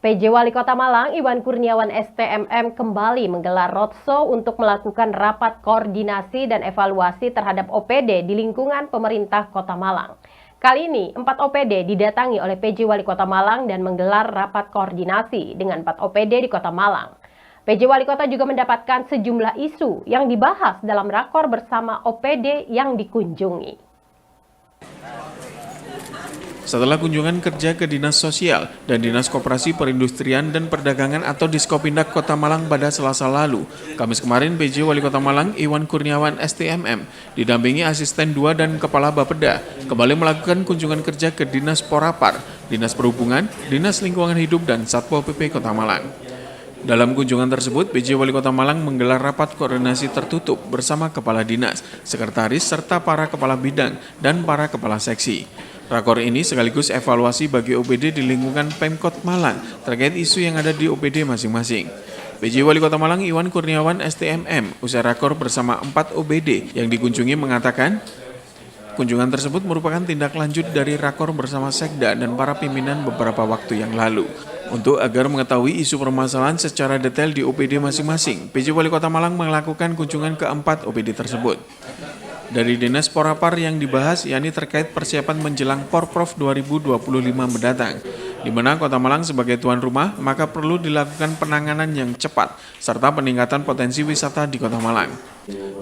PJ Wali Kota Malang, Iwan Kurniawan STMM kembali menggelar roadshow untuk melakukan rapat koordinasi dan evaluasi terhadap OPD di lingkungan pemerintah Kota Malang. Kali ini, 4 OPD didatangi oleh PJ Wali Kota Malang dan menggelar rapat koordinasi dengan 4 OPD di Kota Malang. PJ Wali Kota juga mendapatkan sejumlah isu yang dibahas dalam rakor bersama OPD yang dikunjungi. Setelah kunjungan kerja ke Dinas Sosial dan Dinas Koperasi Perindustrian dan Perdagangan atau Diskopindak Kota Malang pada Selasa lalu, Kamis kemarin PJ Wali Kota Malang Iwan Kurniawan STMM didampingi Asisten 2 dan Kepala Bapeda kembali melakukan kunjungan kerja ke Dinas Porapar, Dinas Perhubungan, Dinas Lingkungan Hidup dan Satpol PP Kota Malang. Dalam kunjungan tersebut, PJ Wali Kota Malang menggelar rapat koordinasi tertutup bersama Kepala Dinas, Sekretaris, serta para Kepala Bidang dan para Kepala Seksi. Rakor ini sekaligus evaluasi bagi OPD di lingkungan Pemkot Malang terkait isu yang ada di OPD masing-masing. PJ Wali Kota Malang Iwan Kurniawan STMM usai rakor bersama 4 OPD yang dikunjungi mengatakan, kunjungan tersebut merupakan tindak lanjut dari rakor bersama Sekda dan para pimpinan beberapa waktu yang lalu. Untuk agar mengetahui isu permasalahan secara detail di OPD masing-masing, PJ Wali Kota Malang melakukan kunjungan ke 4 OPD tersebut. Dari Dinas Porapar yang dibahas yakni terkait persiapan menjelang Porprov 2025 mendatang, di mana Kota Malang sebagai tuan rumah maka perlu dilakukan penanganan yang cepat serta peningkatan potensi wisata di Kota Malang.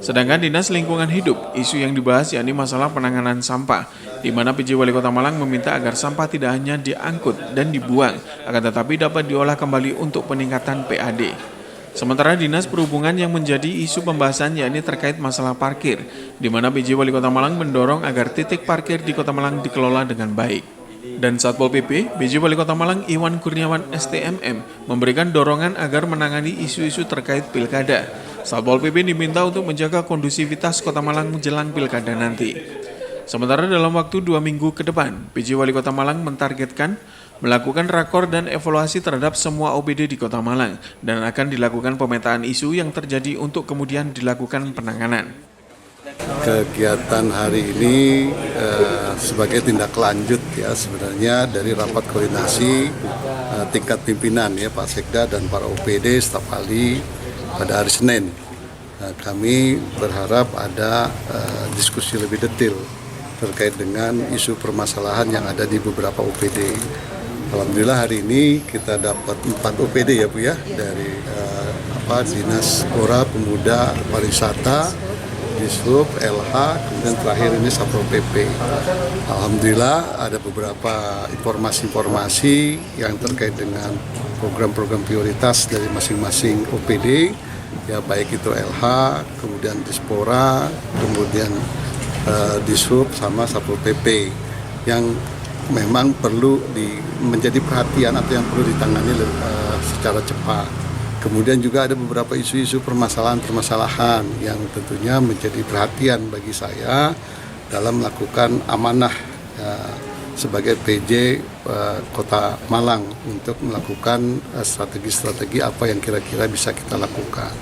Sedangkan Dinas Lingkungan Hidup, isu yang dibahas yakni masalah penanganan sampah, di mana PJ Wali Kota Malang meminta agar sampah tidak hanya diangkut dan dibuang, akan tetapi dapat diolah kembali untuk peningkatan PAD. Sementara Dinas Perhubungan yang menjadi isu pembahasan yakni terkait masalah parkir, di mana PJ Wali Kota Malang mendorong agar titik parkir di Kota Malang dikelola dengan baik. Dan Satpol PP, PJ Wali Kota Malang Iwan Kurniawan STMM memberikan dorongan agar menangani isu-isu terkait pilkada. Satpol PP diminta untuk menjaga kondusivitas Kota Malang menjelang pilkada nanti. Sementara dalam waktu 2 minggu ke depan, PJ Wali Kota Malang mentargetkan melakukan rakor dan evaluasi terhadap semua OPD di Kota Malang dan akan dilakukan pemetaan isu yang terjadi untuk kemudian dilakukan penanganan. Kegiatan hari ini sebagai tindak lanjut ya sebenarnya dari rapat koordinasi tingkat pimpinan ya Pak Sekda dan para OPD setiap kali pada hari Senin. Kami berharap ada diskusi lebih detail terkait dengan isu permasalahan yang ada di beberapa OPD. Alhamdulillah hari ini kita dapat 4 OPD ya Bu ya dari Dinas Pora Pemuda Pariwisata, Dishub, LH, kemudian terakhir ini Satpol PP. Alhamdulillah ada beberapa informasi-informasi yang terkait dengan program-program prioritas dari masing-masing OPD ya baik itu LH, kemudian Dispora, kemudian Dishub sama Satpol PP yang memang perlu menjadi perhatian atau yang perlu ditangani secara cepat. Kemudian juga ada beberapa isu-isu permasalahan-permasalahan yang tentunya menjadi perhatian bagi saya dalam melakukan amanah sebagai PJ Kota Malang untuk melakukan strategi-strategi apa yang kira-kira bisa kita lakukan.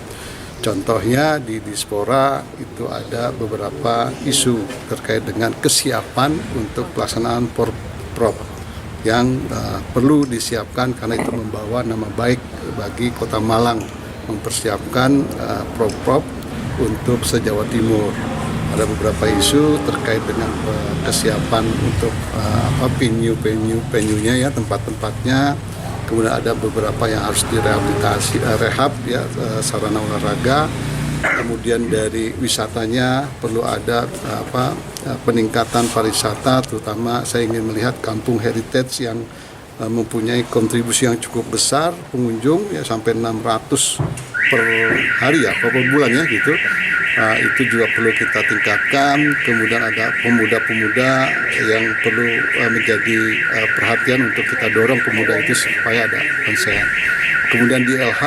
Contohnya di Dispora itu ada beberapa isu terkait dengan kesiapan untuk pelaksanaan Porprov yang perlu disiapkan karena itu membawa nama baik bagi Kota Malang mempersiapkan Porprov untuk se-Jawa Timur. Ada beberapa isu terkait dengan kesiapan untuk venue-nya ya tempat-tempatnya. Kemudian ada beberapa yang harus direhabilitasi, rehab ya sarana olahraga. Kemudian dari wisatanya perlu ada peningkatan pariwisata, terutama saya ingin melihat kampung heritage yang mempunyai kontribusi yang cukup besar pengunjung ya sampai 600 per hari ya per bulan ya gitu. Itu juga perlu kita tingkatkan. Kemudian ada pemuda-pemuda yang perlu menjadi perhatian untuk kita dorong pemuda itu supaya ada konsen. Kemudian di LH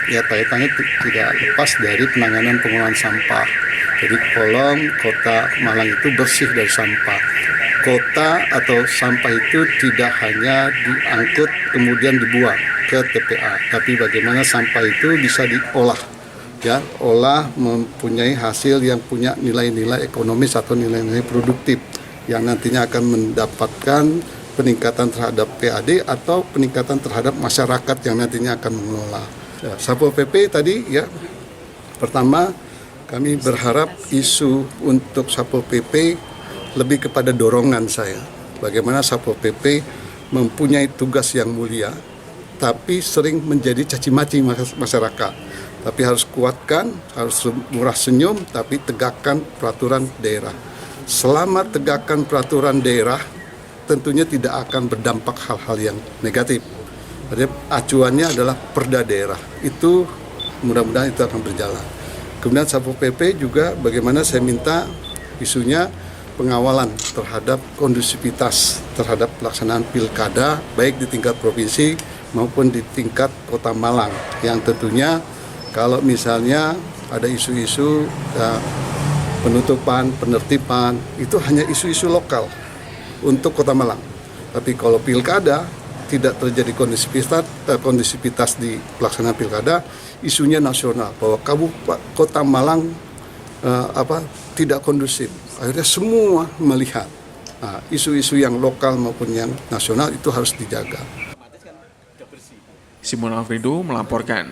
ya kaitannya tidak lepas dari penanganan pengolahan sampah. Jadi tolong Kota Malang itu bersih dari sampah. Kota atau sampah itu tidak hanya diangkut kemudian dibuang ke TPA, tapi bagaimana sampah itu bisa diolah. Ya, olah mempunyai hasil yang punya nilai-nilai ekonomis atau nilai-nilai produktif yang nantinya akan mendapatkan peningkatan terhadap PAD atau peningkatan terhadap masyarakat yang nantinya akan mengelola. Ya, Satpol PP tadi ya, pertama kami berharap isu untuk Satpol PP lebih kepada dorongan saya. Bagaimana Satpol PP mempunyai tugas yang mulia, tapi sering menjadi caci maki masyarakat. Tapi harus kuatkan, harus murah senyum, tapi tegakkan peraturan daerah. Selama tegakkan peraturan daerah, tentunya tidak akan berdampak hal-hal yang negatif. Jadi acuannya adalah perda daerah. Itu mudah-mudahan itu akan berjalan. Kemudian Satpol PP juga bagaimana saya minta isunya pengawalan terhadap kondusivitas terhadap pelaksanaan pilkada, baik di tingkat provinsi maupun di tingkat Kota Malang, yang tentunya kalau misalnya ada isu-isu penutupan, penertiban, itu hanya isu-isu lokal untuk Kota Malang. Tapi kalau pilkada tidak terjadi kondisivitas di pelaksanaan pilkada, isunya nasional bahwa Kota Malang tidak kondusif. Akhirnya semua melihat isu-isu yang lokal maupun yang nasional itu harus dijaga. Simon Alfredo melaporkan.